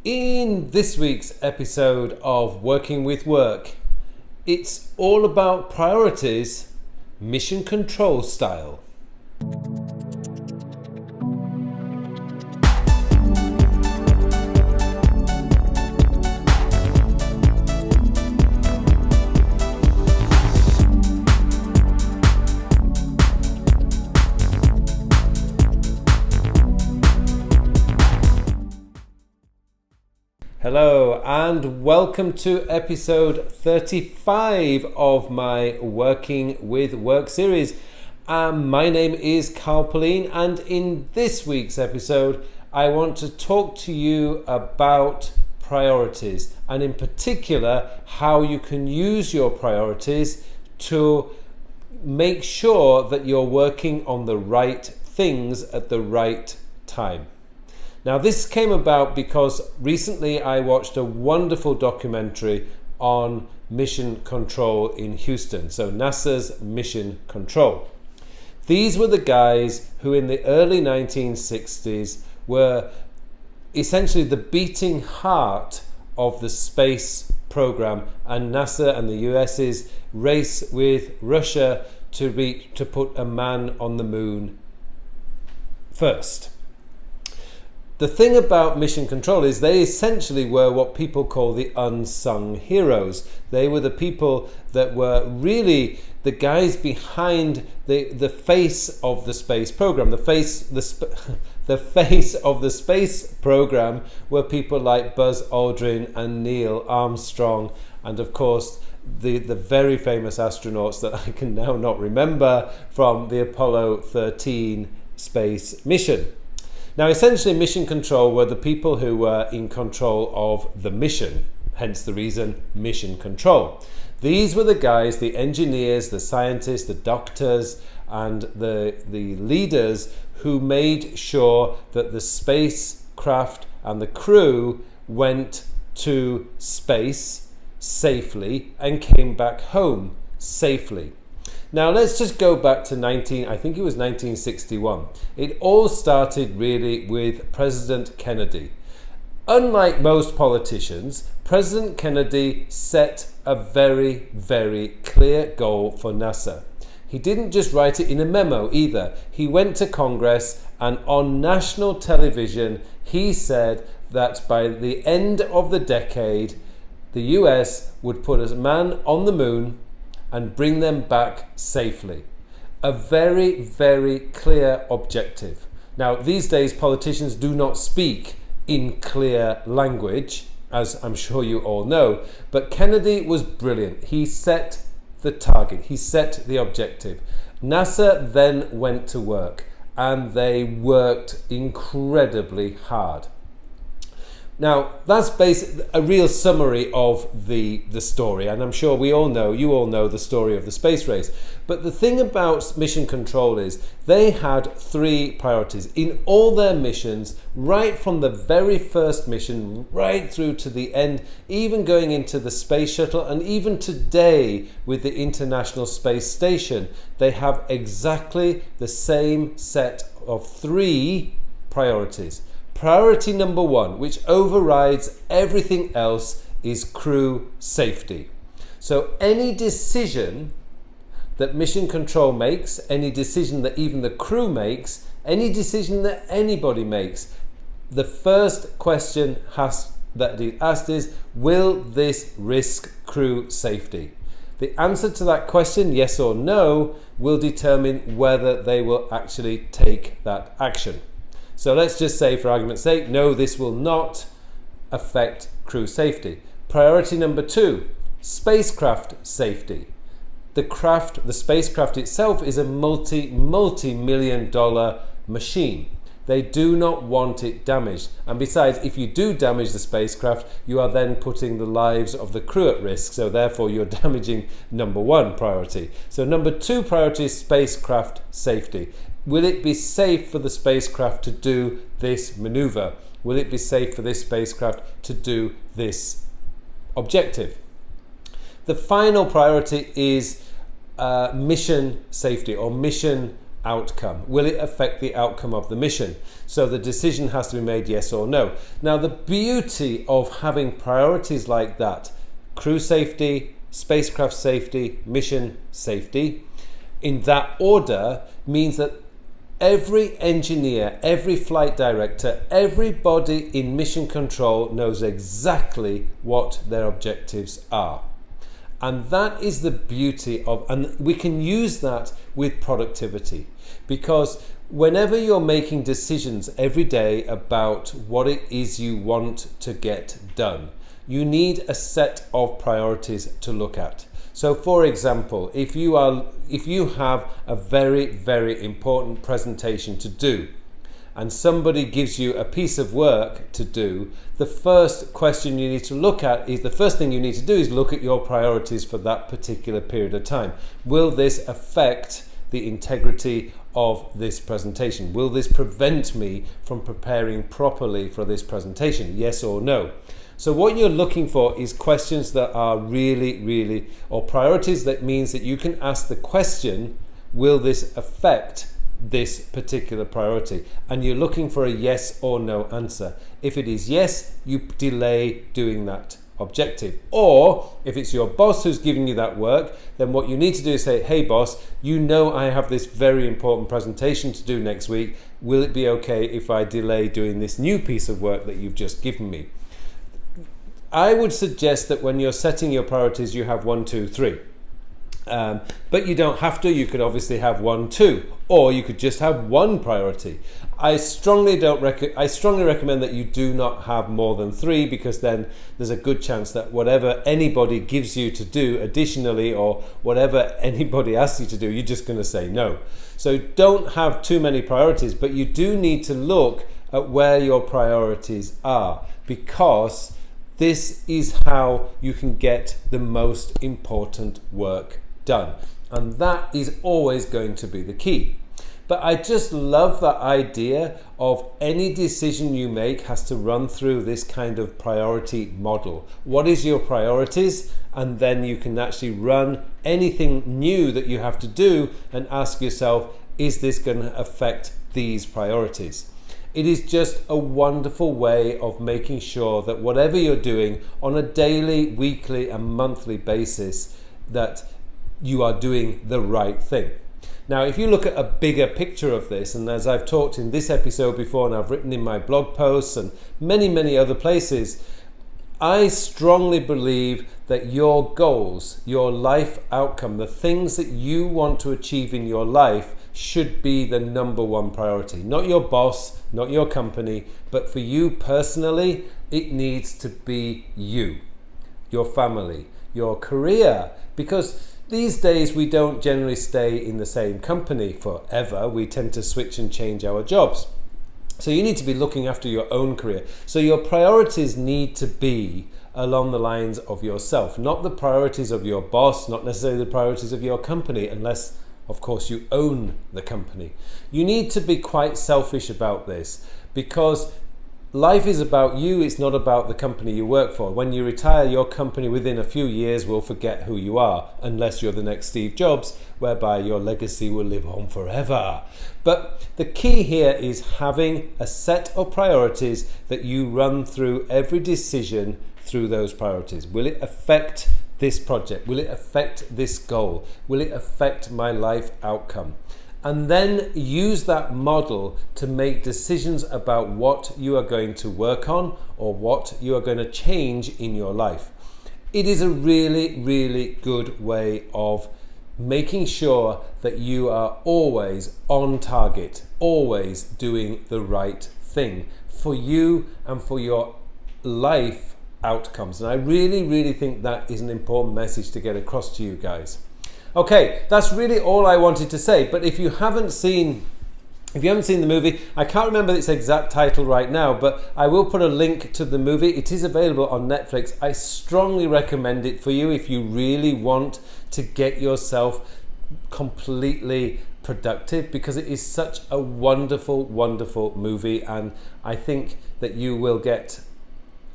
In this week's episode of Working with Work, it's all about priorities, mission control style. Hello and welcome to episode 35 of my Working with Work series. My name is Carl Pauline, and in this week's episode I want to talk to you about priorities, and in particular how you can use your priorities to make sure that you're working on the right things at the right time. Now, this came about because recently I watched a wonderful documentary on mission control in Houston, so NASA's mission control. These were the guys who in the early 1960s were essentially the beating heart of the space program and NASA and the US's race with Russia to put a man on the moon first. The thing about mission control is they essentially were what people call the unsung heroes. They were the people that were really the guys behind the face of the space program. The face of the space program were people like Buzz Aldrin and Neil Armstrong, and of course the very famous astronauts that I can now not remember from the Apollo 13 space mission. Now, essentially, mission control were the people who were in control of the mission, hence the reason mission control. These were the guys, the engineers, the scientists, the doctors, and the leaders who made sure that the spacecraft and the crew went to space safely and came back home safely. Now let's just go back to 1961. It all started really with President Kennedy. Unlike most politicians, President Kennedy set a very, very clear goal for NASA. He didn't just write it in a memo either. He went to Congress, and on national television he said that by the end of the decade the US would put a man on the moon and bring them back safely. A very, very clear objective. Now, these days, politicians do not speak in clear language, as I'm sure you all know, but Kennedy was brilliant. He set the target, he set the objective. NASA then went to work, and they worked incredibly hard. Now, that's a real summary of the story, and I'm sure you all know the story of the space race. But the thing about mission control is they had three priorities in all their missions, right from the very first mission right through to the end, even going into the space shuttle, and even today with the International Space Station, they have exactly the same set of three priorities. Priority number one, which overrides everything else, is crew safety. So any decision that mission control makes, any decision that even the crew makes, any decision that anybody makes, the first question that is asked is, will this risk crew safety? The answer to that question, yes or no, will determine whether they will actually take that action. So let's just say, for argument's sake, no, this will not affect crew safety. Priority number two, spacecraft safety. The spacecraft itself is a multi-million-dollar machine. They do not want it damaged. And besides, if you do damage the spacecraft, you are then putting the lives of the crew at risk. So therefore, you're damaging number one priority. So number two priority is spacecraft safety. Will it be safe for the spacecraft to do this maneuver? Will it be safe for this spacecraft to do this objective? The final priority is mission safety or mission outcome? Will it affect the outcome of the mission? So the decision has to be made yes or no. Now, the beauty of having priorities like that, crew safety, spacecraft safety, mission safety, in that order, means that every engineer, every flight director, everybody in mission control knows exactly what their objectives are. And that is the beauty of, and we can use that with productivity, because whenever you're making decisions every day about what it is you want to get done, you need a set of priorities to look at. So for example, if you have a very, very important presentation to do, and somebody gives you a piece of work to do, the first question you need to look at is, the first thing you need to do is look at your priorities for that particular period of time. Will this affect the integrity of this presentation? Will this prevent me from preparing properly for this presentation? Yes or no? So what you're looking for is questions that are really, or priorities that means that you can ask the question, will this affect this particular priority? And you're looking for a yes or no answer. If it is yes, you delay doing that objective. Or if it's your boss who's giving you that work, then what you need to do is say, hey boss, you know I have this very important presentation to do next week. Will it be okay if I delay doing this new piece of work that you've just given me? I would suggest that when you're setting your priorities, you have 1, 2, 3. But you don't have to. You could obviously have 1, 2, or you could just have one priority. I strongly recommend that you do not have more than 3, because then there's a good chance that whatever anybody gives you to do additionally, or whatever anybody asks you to do, you're just going to say no. So don't have too many priorities, but you do need to look at where your priorities are, because this is how you can get the most important work done. And that is always going to be the key. But I just love that idea of any decision you make has to run through this kind of priority model. What is your priorities? And then you can actually run anything new that you have to do and ask yourself, is this going to affect these priorities? It is just a wonderful way of making sure that whatever you're doing on a daily, weekly and monthly basis, that you are doing the right thing. Now, if you look at a bigger picture of this, and as I've talked in this episode before, and I've written in my blog posts and many other places, I strongly believe that your goals, your life outcome, the things that you want to achieve in your life should be the number one priority. Not your boss, not your company, but for you personally, it needs to be you, your family, your career. Because these days we don't generally stay in the same company forever. We tend to switch and change our jobs. So you need to be looking after your own career. So your priorities need to be along the lines of yourself, not the priorities of your boss, not necessarily the priorities of your company, unless of course you own the company. You need to be quite selfish about this, because life is about you, it's not about the company you work for. When you retire, your company within a few years will forget who you are, unless you're the next Steve Jobs, whereby your legacy will live on forever. But the key here is having a set of priorities that you run through every decision through those priorities. Will it affect this project? Will it affect this goal? Will it affect my life outcome? And then use that model to make decisions about what you are going to work on or what you are going to change in your life. It is a really good way of making sure that you are always on target, always doing the right thing for you and for your life outcomes. And I really think that is an important message to get across to you guys. Okay, that's really all I wanted to say. But if you haven't seen the movie, I can't remember its exact title right now, but I will put a link to the movie. It is available on Netflix. I strongly recommend it for you if you really want to get yourself completely productive, because it is such a wonderful movie, and I think that you will get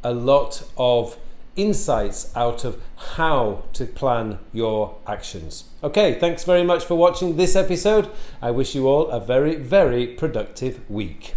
a lot of insights out of how to plan your actions. Okay, thanks very much for watching this episode. I wish you all a very, very productive week.